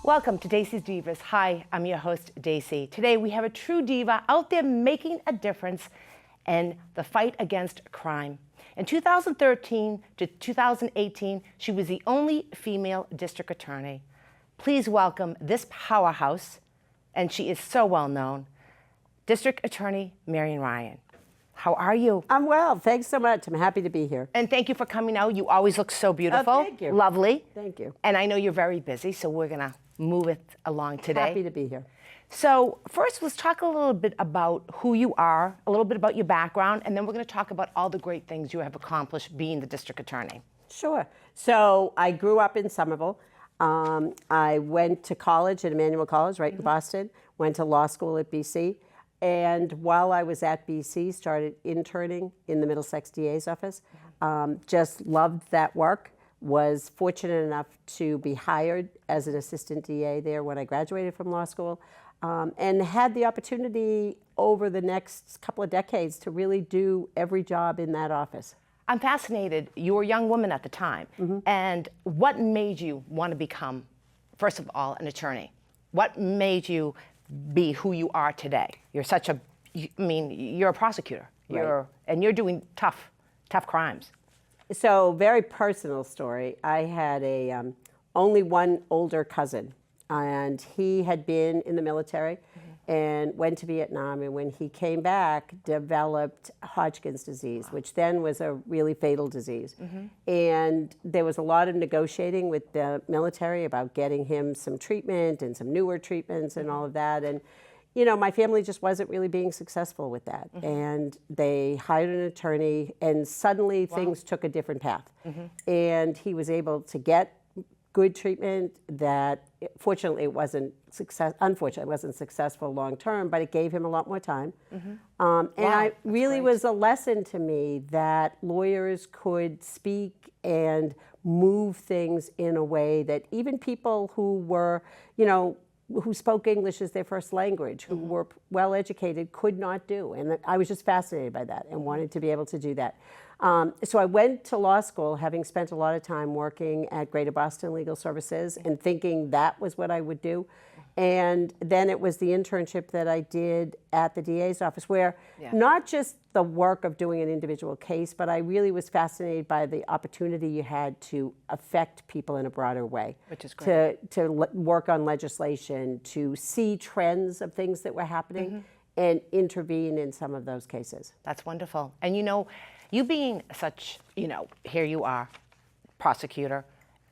Welcome to Dacey's Divas. Hi, I'm your host, Dacey. Today we have a true diva out there making a difference in the fight against crime. In 2013 to 2018, she was the only female district attorney. Please welcome this powerhouse, and she is so well known, District Attorney Marian Ryan. How are you? I'm well. Thanks so much. I'm happy to be here. And thank you for coming out. You always look so beautiful. Oh, thank you. Lovely. Thank you. And I know you're very busy, so we're going to move it along today. Happy to be here. So first, let's talk a little bit about who you are, a little bit about your background, and then we're going to talk about all the great things you have accomplished being the district attorney. Sure. So I grew up in Somerville. I went to college at Emmanuel College right in Boston, went to law school at BC. And while I was at BC, started interning in the Middlesex DA's office. Just loved that work. Was fortunate enough to be hired as an assistant DA there when I graduated from law school, and had the opportunity over the next couple of decades to really do every job in that office. I'm fascinated. You were a young woman at the time. And what made you want to become, first of all, an attorney? What made you be who you are today? You're such a, I mean, you're a prosecutor. And you're doing tough crimes. So, very personal story. I had only one older cousin, and he had been in the military and went to Vietnam, and when he came back, developed Hodgkin's disease, which then was a really fatal disease. And there was a lot of negotiating with the military about getting him some treatment and some newer treatments and all of that. And you know, my family just wasn't really being successful with that. And they hired an attorney, and suddenly things took a different path. And he was able to get good treatment that, fortunately, it wasn't unfortunately, it wasn't successful long term, but it gave him a lot more time. And it really was a lesson to me that lawyers could speak and move things in a way that even people who were, you know, who spoke English as their first language, who were well educated, could not do. And I was just fascinated by that and wanted to be able to do that. So I went to law school, having spent a lot of time working at Greater Boston Legal Services and thinking that was what I would do. And then it was the internship that I did at the DA's office, where not just the work of doing an individual case, but I really was fascinated by the opportunity you had to affect people in a broader way. Which is great. To work on legislation, to see trends of things that were happening and intervene in some of those cases. That's wonderful. And you know, you being such, you know, here you are, prosecutor,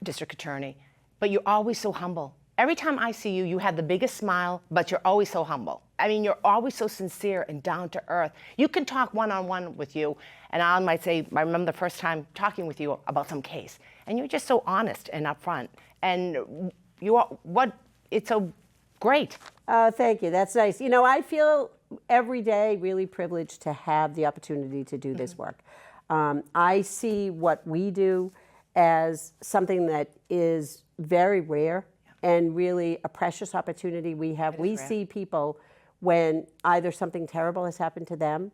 district attorney, but you're always so humble. Every time I see you, you have the biggest smile, but you're always so humble. I mean, you're always so sincere and down to earth. You can talk one-on-one with you, and I might say, I remember the first time talking with you about some case, and you're just so honest and upfront. And you are, it's so great. Thank you, that's nice. You know, I feel every day really privileged to have the opportunity to do this work. I see what we do as something that is very rare and really a precious opportunity we have. We see people when either something terrible has happened to them,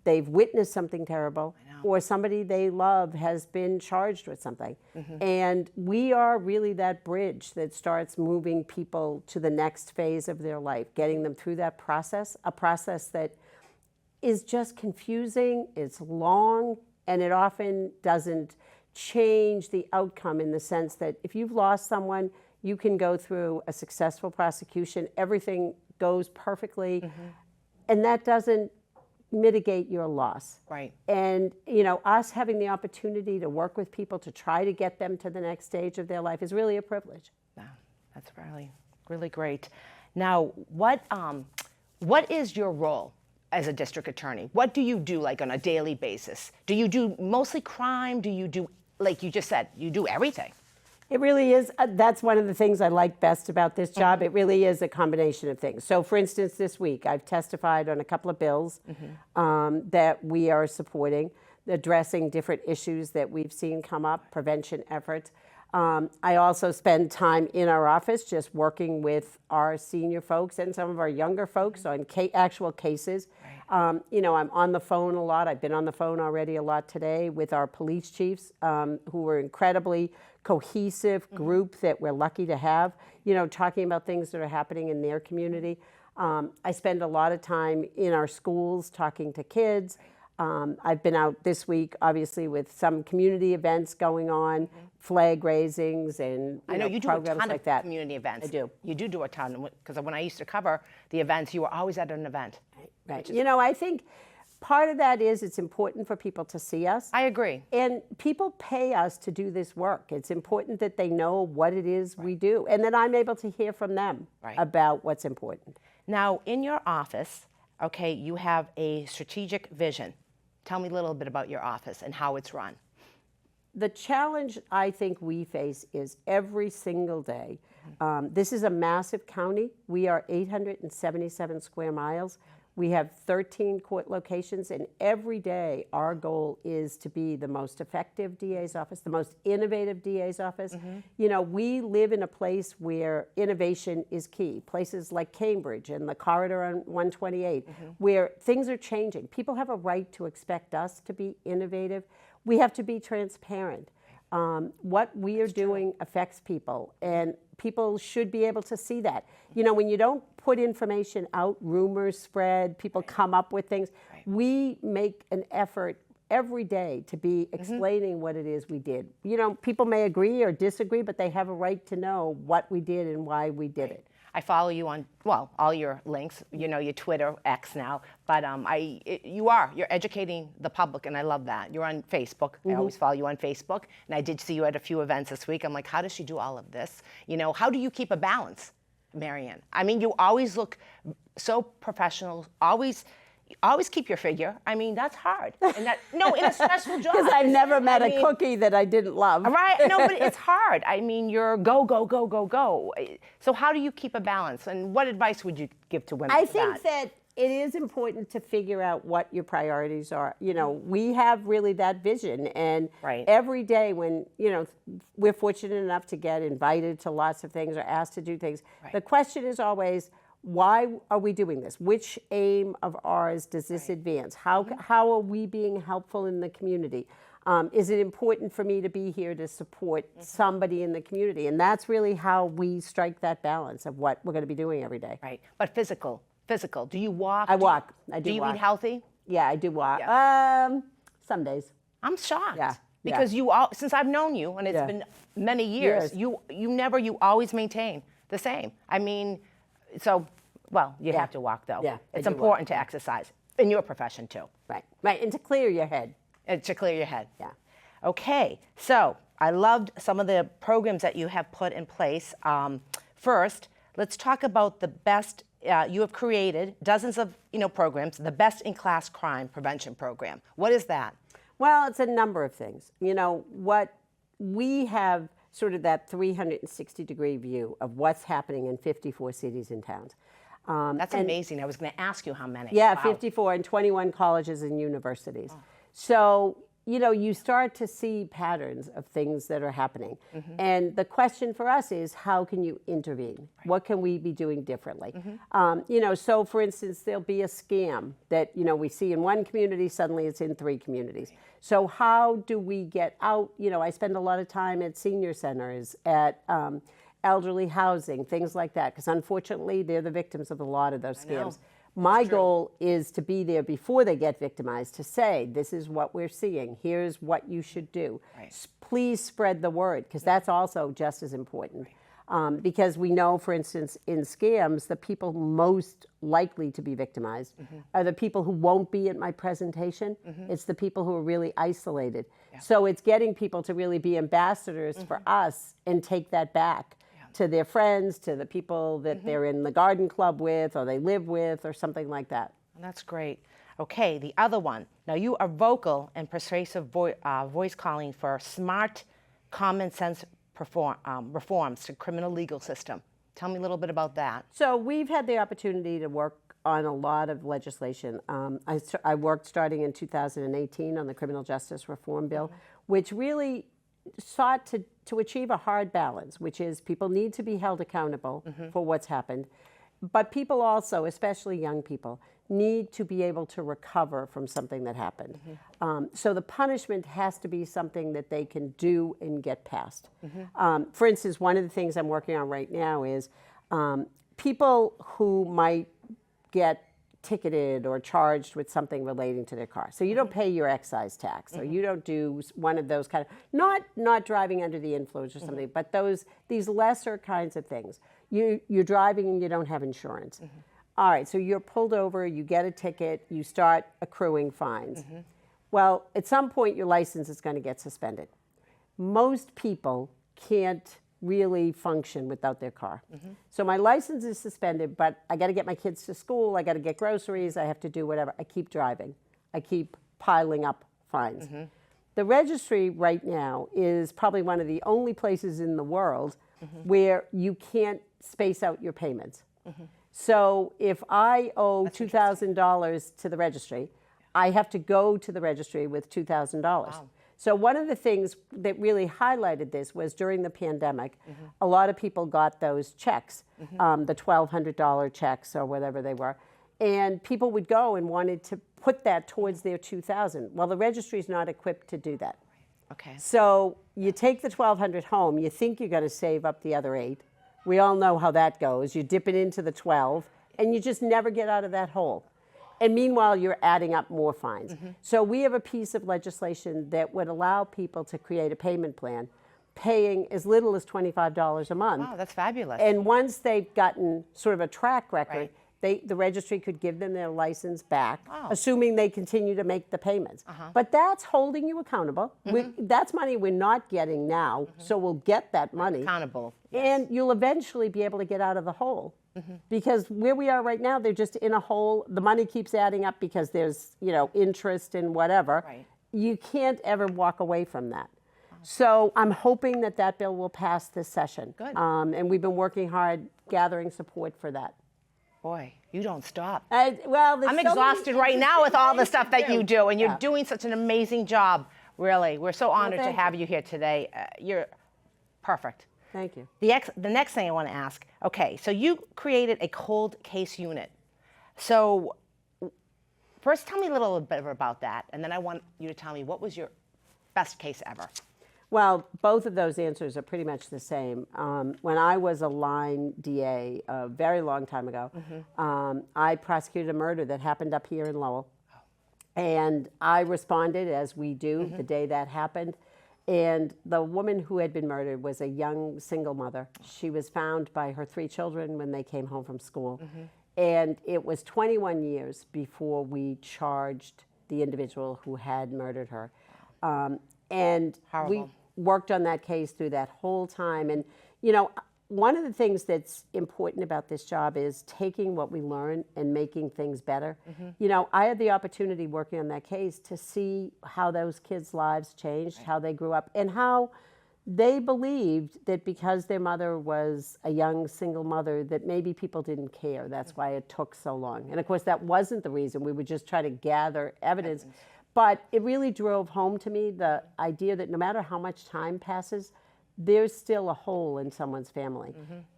they've witnessed something terrible, or somebody they love has been charged with something. And we are really that bridge that starts moving people to the next phase of their life, getting them through that process, a process that is just confusing, it's long, and it often doesn't change the outcome in the sense that if you've lost someone, you can go through a successful prosecution, everything goes perfectly, and that doesn't mitigate your loss. Right. And you know, us having the opportunity to work with people to try to get them to the next stage of their life is really a privilege. Wow, that's really, really great. Now, what is your role as a district attorney? What do you do, like, on a daily basis? Do you do mostly crime? Do you do, like you just said, you do everything? It really is. That's one of the things I like best about this job. It really is a combination of things. So, for instance, this week I've testified on a couple of bills that we are supporting, addressing different issues that we've seen come up, prevention efforts. I also spend time in our office just working with our senior folks and some of our younger folks on actual cases. You know, I'm on the phone a lot. I've been on the phone already a lot today with our police chiefs, who were incredibly cohesive group that we're lucky to have, you know, talking about things that are happening in their community. I spend a lot of time in our schools talking to kids. I've been out this week, obviously, with some community events going on, flag raisings, and I know you do a programs ton like of that. community events. I do. You do a ton, because when I used to cover the events, you were always at an event. Right. You know, I think part of that is it's important for people to see us. I agree. And people pay us to do this work. It's important that they know what it is we do, and that I'm able to hear from them about what's important. Now, in your office, okay, you have a strategic vision. Tell me a little bit about your office and how it's run. The challenge I think we face is every single day. This is a massive county. We are 877 square miles. We have 13 court locations, and every day our goal is to be the most effective DA's office, the most innovative DA's office. You know, we live in a place where innovation is key. Places like Cambridge and the corridor on 128, where things are changing. People have a right to expect us to be innovative. We have to be transparent. What we are doing affects people, and people should be able to see that. You know, when you don't put information out, rumors spread, people come up with things. We make an effort every day to be explaining what it is we did. You know, people may agree or disagree, but they have a right to know what we did and why we did it. I follow you on, well, all your links, you know, your Twitter, X now, but you're educating the public, and I love that. You're on Facebook. I always follow you on Facebook, and I did see you at a few events this week. I'm like, how does she do all of this? You know, how do you keep a balance, Marian? I mean, you always look so professional, always keep your figure. I mean, that's hard. And that, no, in a stressful job. Because I've never met a cookie that I didn't love. Right, no, but it's hard. I mean, you're go, go, go, go, go. So how do you keep a balance? And what advice would you give to women? I think that it is important to figure out what your priorities are. You know, we have really that vision, and every day when, you know, we're fortunate enough to get invited to lots of things or asked to do things, the question is always, why are we doing this? Which aim of ours does this advance? How are we being helpful in the community? Is it important for me to be here to support somebody in the community? And that's really how we strike that balance of what we're going to be doing every day. Right, but physical. Do you walk? I walk. I do you walk. eat healthy? Yeah, I do walk. Some days. I'm shocked. Yeah. Because since I've known you, and it's been many years, you always maintain the same. I mean, so, well, you have to walk though. Yeah, it's important to exercise in your profession too. Right, and to clear your head. And to clear your head. Yeah. Okay, so I loved some of the programs that you have put in place. First, let's talk about the best. You have created dozens of programs. The Best in Class Crime Prevention Program. What is that? Well, it's a number of things. You know, what we have sort of that 360-degree view of what's happening in 54 cities and towns. That's amazing. I was going to ask you how many. Yeah, wow. 54 and 21 colleges and universities. Oh. So, you know, you start to see patterns of things that are happening. And the question for us is, how can you intervene? What can we be doing differently? You know, so for instance, there'll be a scam that, you know, we see in one community, suddenly it's in 3 communities. So how do we get out? You know, I spend a lot of time at senior centers, at elderly housing, things like that, because unfortunately, they're the victims of a lot of those scams. My goal is to be there before they get victimized, to say, this is what we're seeing, here's what you should do. Please spread the word, because that's also just as important. Because we know, for instance, in scams, the people most likely to be victimized are the people who won't be at my presentation. It's the people who are really isolated. So it's getting people to really be ambassadors for us and take that back to their friends, to the people that they're in the garden club with, or they live with, or something like that. That's great. Okay, the other one. Now, you are vocal and persuasive voice calling for smart, common sense reforms to criminal legal system. Tell me a little bit about that. So we've had the opportunity to work on a lot of legislation. I worked starting in 2018 on the Criminal Justice Reform Bill, which really sought to to achieve a hard balance, which is people need to be held accountable for what's happened, but people also, especially young people, need to be able to recover from something that happened. So the punishment has to be something that they can do and get past. For instance, one of the things I'm working on right now is people who might get ticketed or charged with something relating to their car. So you don't pay your excise tax, or you don't do one of those kind of, not driving under the influence or something, but these lesser kinds of things. You're driving and you don't have insurance. All right, so you're pulled over, you get a ticket, you start accruing fines. Well, at some point your license is going to get suspended. Most people can't really function without their car. So my license is suspended, but I got to get my kids to school, I got to get groceries, I have to do whatever. I keep driving. I keep piling up fines. The registry right now is probably one of the only places in the world where you can't space out your payments. So if I owe $2,000 to the registry, I have to go to the registry with $2,000. Wow. So one of the things that really highlighted this was during the pandemic, a lot of people got those checks, the $1,200 checks or whatever they were, and people would go and wanted to put that towards their $2,000. Well, the registry is not equipped to do that. Okay. So you take the $1,200 home, you think you're going to save up the other $8. We all know how that goes. You dip it into the 12, and you just never get out of that hole. And meanwhile, you're adding up more fines. So we have a piece of legislation that would allow people to create a payment plan, paying as little as $25 a month. Wow, that's fabulous. And once they've gotten sort of a track record, the registry could give them their license back, assuming they continue to make the payments. But that's holding you accountable. That's money we're not getting now, so we'll get that money. Accountable. And you'll eventually be able to get out of the hole. Because where we are right now, they're just in a hole. The money keeps adding up because there's, interest and whatever. You can't ever walk away from that. So I'm hoping that that bill will pass this session. Good. And we've been working hard gathering support for that. Boy, you don't stop. Well, I'm exhausted right now with all the stuff that you do, and you're doing such an amazing job. Really, we're so honored to have you here today. You're perfect. Thank you. The next thing I want to ask, okay, so you created a cold case unit. So first tell me a little bit about that, and then I want you to tell me what was your best case ever. Well, both of those answers are pretty much the same. When I was a line DA a very long time ago, I prosecuted a murder that happened up here in Lowell. And I responded, as we do, the day that happened. And the woman who had been murdered was a young single mother. She was found by her 3 children when they came home from school. And it was 21 years before we charged the individual who had murdered her. And we worked on that case through that whole time. And, one of the things that's important about this job is taking what we learn and making things better. I had the opportunity working on that case to see how those kids' lives changed, how they grew up, and how they believed that because their mother was a young single mother, that maybe people didn't care. That's why it took so long. And of course, that wasn't the reason. We would just try to gather evidence. But it really drove home to me the idea that no matter how much time passes, there's still a hole in someone's family.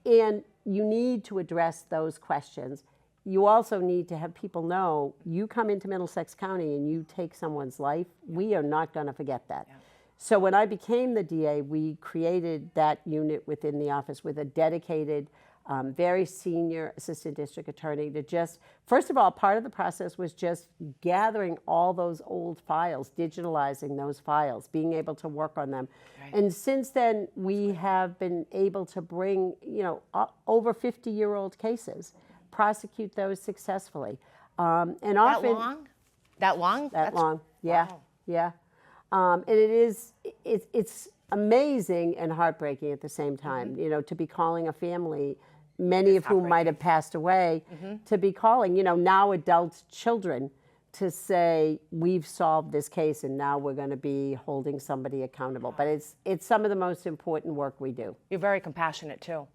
And you need to address those questions. You also need to have people know, you come into Middlesex County and you take someone's life, we are not going to forget that. So when I became the DA, we created that unit within the office with a dedicated, very senior assistant district attorney to just, first of all, part of the process was just gathering all those old files, digitalizing those files, being able to work on them. And since then, we have been able to bring, over 50-year-old cases, prosecute those successfully. And often, That long? That long, yeah, Wow. yeah. And it's amazing and heartbreaking at the same time, to be calling a family, many of whom might have passed away, to be calling, now adult children to say, we've solved this case and now we're going to be holding somebody accountable. But it's some of the most important work we do. You're very compassionate too.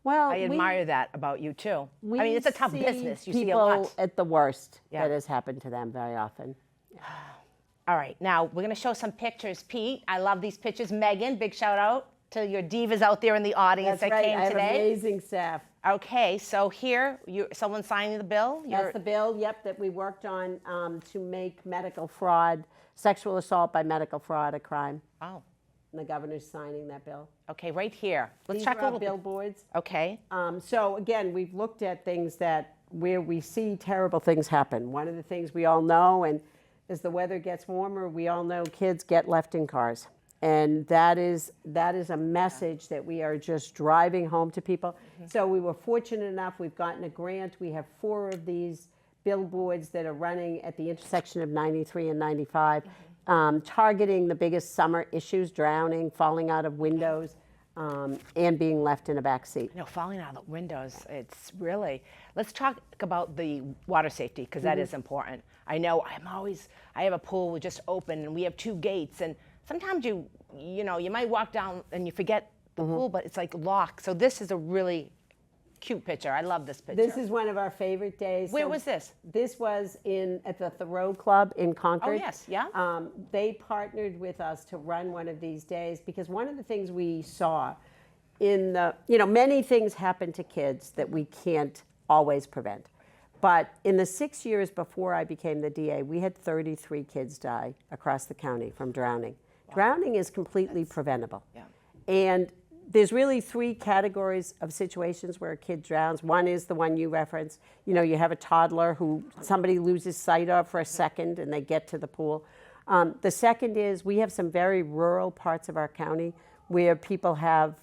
Well, I admire that about you too. I mean, it's a tough business. You see a lot. People at the worst that has happened to them very often. All right, now we're going to show some pictures. Pete, I love these pictures. Megan, big shout out. to your divas out there in the audience That's that right. came I have today. amazing staff. Okay, so here, someone's signing the bill? That's the bill, yep, that we worked on to make medical fraud, sexual assault by medical fraud a crime. Oh, And the governor's signing that bill. okay, right here. Let's These talk are a our little bit. billboards. Okay, So again, we've looked at things that where we see terrible things happen. One of the things we all know, and as the weather gets warmer, we all know kids get left in cars. And that is a message that we are just driving home to people. So we were fortunate enough, we've gotten a grant. We have 4 of these billboards that are running at the intersection of 93 and 95, targeting the biggest summer issues: drowning, falling out of windows, and being left in a back seat. you know, falling out of the windows, it's really, let's talk about the water safety, because that is important. I know I have a pool we just opened, and we have 2 gates, and sometimes you might walk down and you forget the pool, but it's like locked. So this is a really cute picture. I love this picture. This is one of our favorite days. Where was this? This was at the Thoreau Club in Concord. Oh, yes, yeah. They partnered with us to run one of these days because one of the things we saw many things happen to kids that we can't always prevent. But in the 6 years before I became the DA, we had 33 kids die across the county from drowning. Wow. Drowning is completely preventable. Yeah. And there's really 3 categories of situations where a kid drowns. One is the one you referenced. You have a toddler who somebody loses sight of for a second and they get to the pool. The second is we have some very rural parts of our county where people have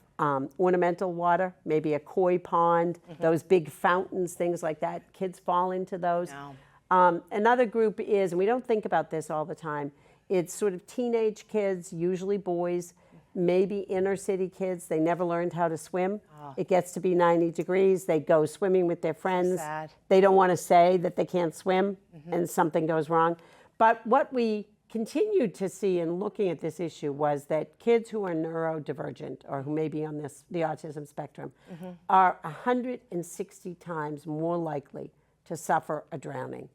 ornamental water, maybe a koi pond, those big fountains, things like that. Kids fall into those. No. Another group is, and we don't think about this all the time, it's sort of teenage kids, usually boys, maybe inner city kids. They never learned how to swim. Oh. It gets to be 90 degrees. They go swimming with their friends. Sad. They don't want to say that they can't swim and something goes wrong. But what we continued to see in looking at this issue was that kids who are neurodivergent or who may be on the autism spectrum are 160 times more likely to suffer a drowning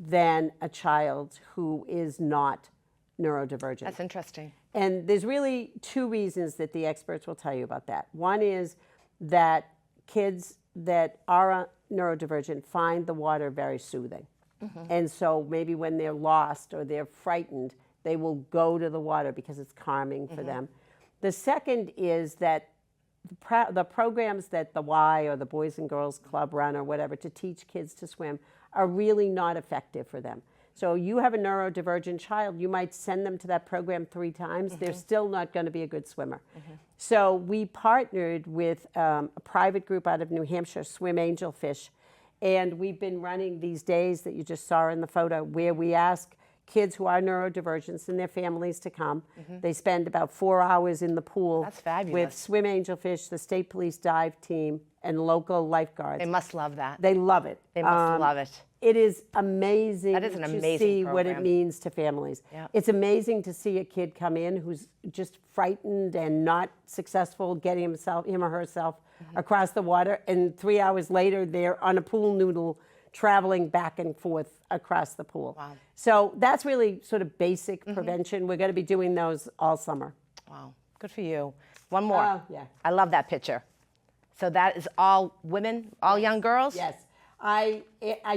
than a child who is not neurodivergent. That's interesting. And there's really 2 reasons that the experts will tell you about that. One is that kids that are neurodivergent find the water very soothing. And so maybe when they're lost or they're frightened, they will go to the water because it's calming for them. The second is that the programs that the Y or the Boys and Girls Club run or whatever to teach kids to swim are really not effective for them. So you have a neurodivergent child, you might send them to that program 3 times, they're still not going to be a good swimmer. So we partnered with a private group out of New Hampshire, Swim Angelfish, and we've been running these days that you just saw in the photo where we ask kids who are neurodivergent and their families to come. They spend about 4 hours in the pool. That's fabulous. With Swim Angelfish, the state police dive team, and local lifeguards. They must love that. They love it. They must love it. It is amazing That is an to amazing see what it program. means to families. Yep. It's amazing to see a kid come in who's just frightened and not successful getting him or herself across the water, and 3 hours later they're on a pool noodle traveling back and forth across the pool. Wow. So that's really sort of basic prevention. We're going to be doing those all summer. Wow, good for you. One more. Oh, yeah. I love that picture. So that is all women, all young girls? Yes. I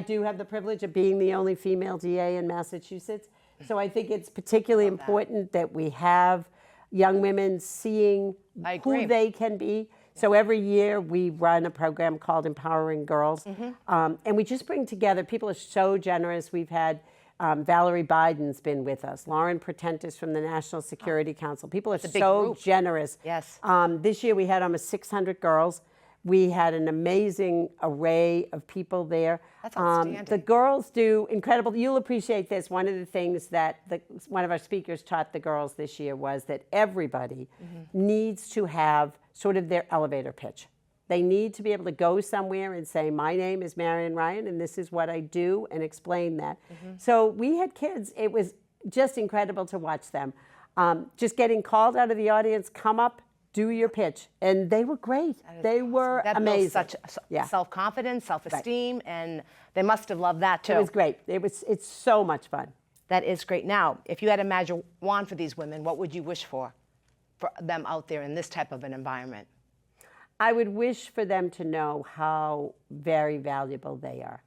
do have the privilege of being the only female DA in Massachusetts. So I think it's particularly important that we have young women seeing who they can be. So every year we run a program called Empowering Girls. And we just bring together, people are so generous. We've had Valerie Biden's been with us, Lauren Pretentis from the National Security Council. People are so generous. Yes. This year we had almost 600 girls. We had an amazing array of people there. That's outstanding. The girls do incredible. You'll appreciate this. One of the things that one of our speakers taught the girls this year was that everybody needs to have sort of their elevator pitch. They need to be able to go somewhere and say, my name is Marian Ryan and this is what I do, and explain that. So we had kids. It was just incredible to watch them. Just getting called out of the audience, come up, do your pitch. And they were great. They were amazing. That builds such self-confidence, self-esteem, and they must have loved that too. It was great. It's so much fun. That is great. Now, if you had a magic wand for these women, what would you wish for? for them out there in this type of an environment? I would wish for them to know how very valuable they are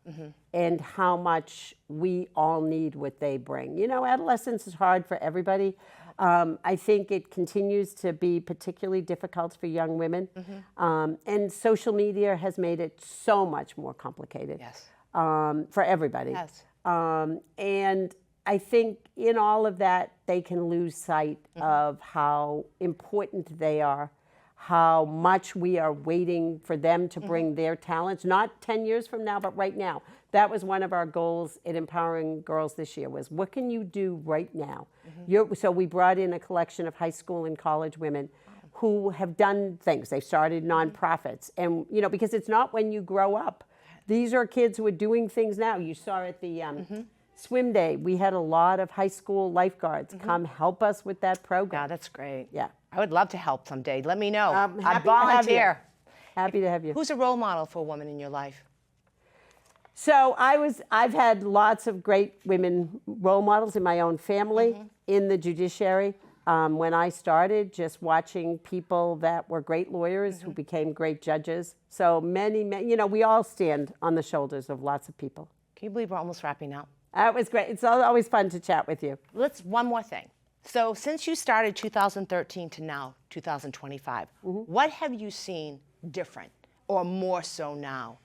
and how much we all need what they bring. You know, adolescence is hard for everybody. I think it continues to be particularly difficult for young women. And social media has made it so much more complicated Yes. For everybody. Yes. And I think in all of that, they can lose sight of how important they are, how much we are waiting for them to bring their talents, not 10 years from now, but right now. That was one of our goals at Empowering Girls this year was, what can you do right now? So we brought in a collection of high school and college women who have done things. They've started nonprofits. And, you know, because it's not when you grow up. These are kids who are doing things now. You saw at the swim day, we had a lot of high school lifeguards come help us with that program. Yeah, that's great. Yeah. I would love to help someday. Let me know. Happy I to have volunteer. Happy to have you. Who's a role model for a woman in your life? So I've had lots of great women role models in my own family, in the judiciary. When I started, just watching people that were great lawyers who became great judges. So many, you know, we all stand on the shoulders of lots of people. Can you believe we're almost wrapping up? That was great. It's always fun to chat with you. One more thing. So since you started 2013 to now, 2025, what have you seen different or more so now?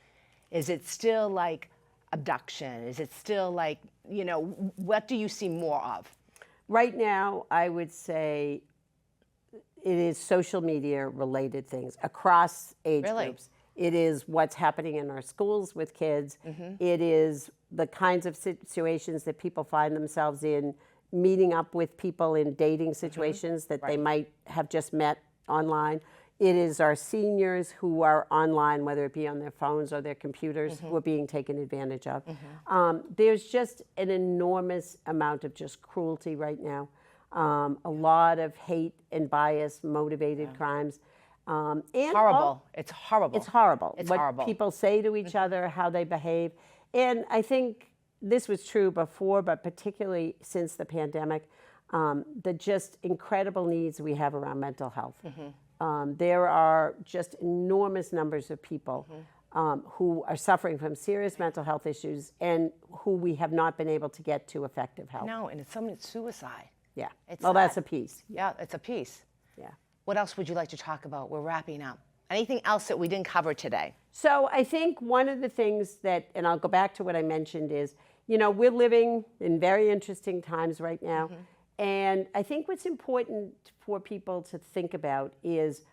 Is it still like abduction? Is it still like, you know, what do you see more of? Right now, I would say it is social media related things across age groups. It is what's happening in our schools with kids. It is the kinds of situations that people find themselves in, meeting up with people in dating situations that they might have just met online. It is our seniors who are online, whether it be on their phones or their computers, who are being taken advantage of. There's just an enormous amount of just cruelty right now. A lot of hate and bias motivated crimes. And Horrible. It's horrible. It's horrible. It's what horrible. people say to each other, how they behave. And I think this was true before, but particularly since the pandemic, the just incredible needs we have around mental health. There are just enormous numbers of people who are suffering from serious mental health issues and who we have not been able to get to effective help. No, and it's suicide. Yeah. It's Well, that's sad. a piece. Yeah, it's a piece. Yeah. What else would you like to talk about? We're wrapping up. Anything else that we didn't cover today? So I think one of the things that, and I'll go back to what I mentioned is, you know, we're living in very interesting times right now. And I think what's important for people to think about is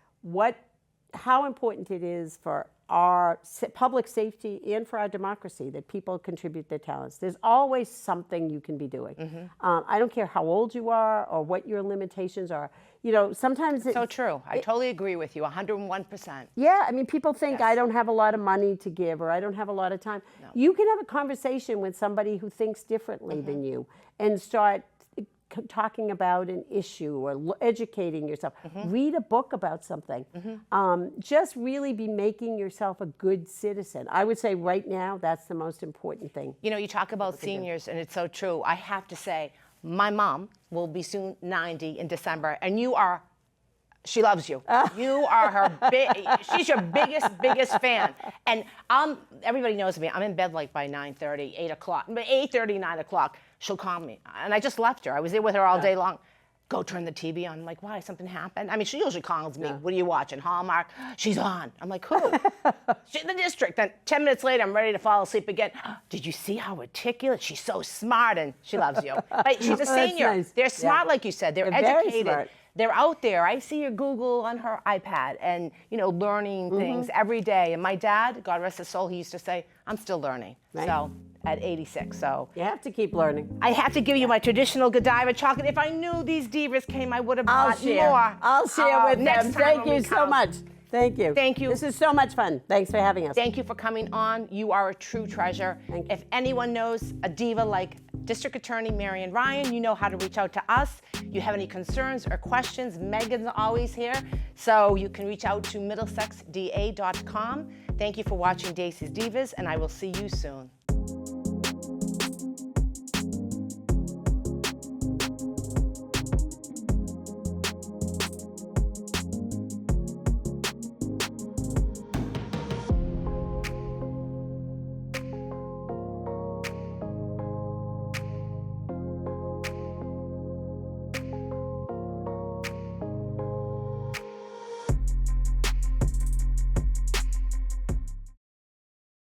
how important it is for our public safety and for our democracy that people contribute their talents. There's always something you can be doing. I don't care how old you are or what your limitations are. You know, sometimes it's So true. I totally agree with you, 101%. yeah, I mean, people think Yes. I don't have a lot of money to give or I don't have a lot of time. You can have a conversation with somebody who thinks differently than you and start talking about an issue or educating yourself. Read a book about something. Just really be making yourself a good citizen. I would say right now, that's the most important thing. You know, you talk about seniors, and it's so true. I have to say, my mom will be soon 90 in December, and she loves you. You are her she's your biggest fan. And everybody knows me. I'm in bed like by 9:30, 8 o'clock. But 8:30, 9 o'clock, she'll call me. And I just left her. I was there with her all day long. Go turn the TV on. I'm like, why? Something happened? I mean, she usually calls me. What are you watching? Hallmark? She's on. I'm like, who? She's in the district. Then 10 minutes later, I'm ready to fall asleep again. Did you see how articulate? She's so smart, and she loves you. But she's a senior. Nice. They're smart, like you said. They're very educated. smart. They're out there. I see her Google on her iPad and, you know, learning things every day. And my dad, God rest his soul, he used to say, I'm still learning. Right. So at 86. So You have to keep learning. I have to give you my traditional Godiva chocolate. If I knew these divas came, I would have bought more. I'll share with next them. time Thank when we you so come. much. Thank you. Thank you. This is so much fun. Thanks for having us. Thank you for coming on. You are a true treasure. Thank you. If anyone knows a diva like District Attorney Marian Ryan, you know how to reach out to us. You have any concerns or questions, Megan's always here. So you can reach out to middlesexda.com. Thank you for watching Dacey's Divas, and I will see you soon.